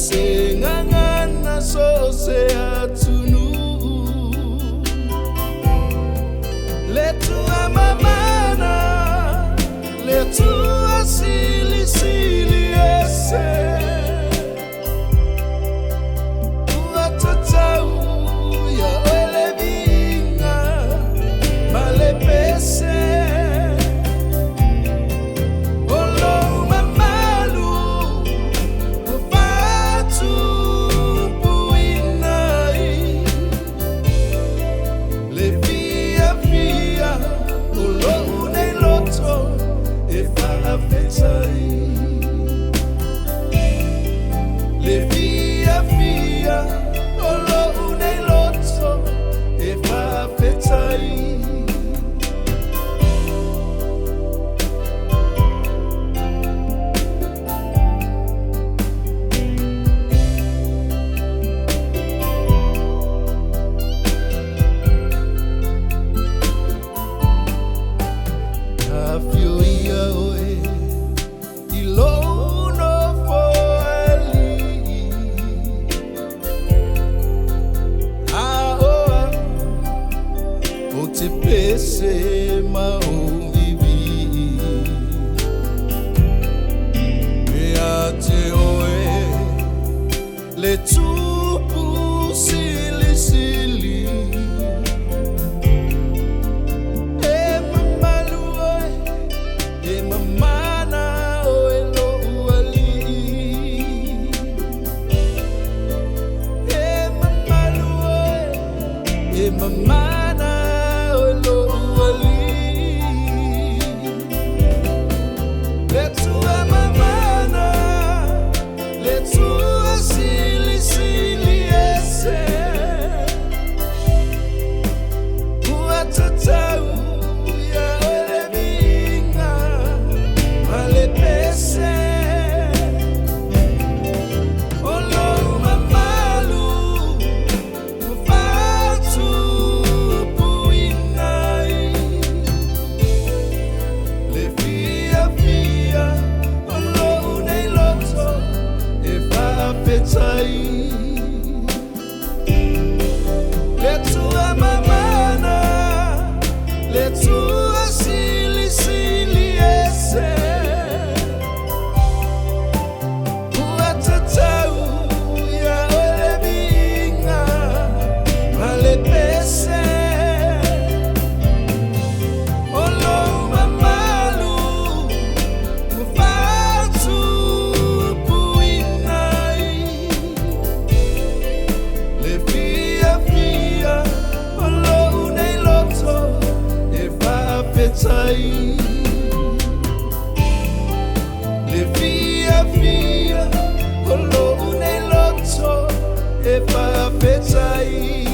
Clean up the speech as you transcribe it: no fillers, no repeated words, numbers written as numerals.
sengangana sose atunu letu amamana letu asili sili ese uatatau ya olebinga malepese pese mauvivi meate oe le tupu sili sili e mamalu oe e mamana oe lo uali e mamalu oe e mamana letu amamana letu asili sili ese uatatau ya olebinga malepese le via via olo unei loto e fa petai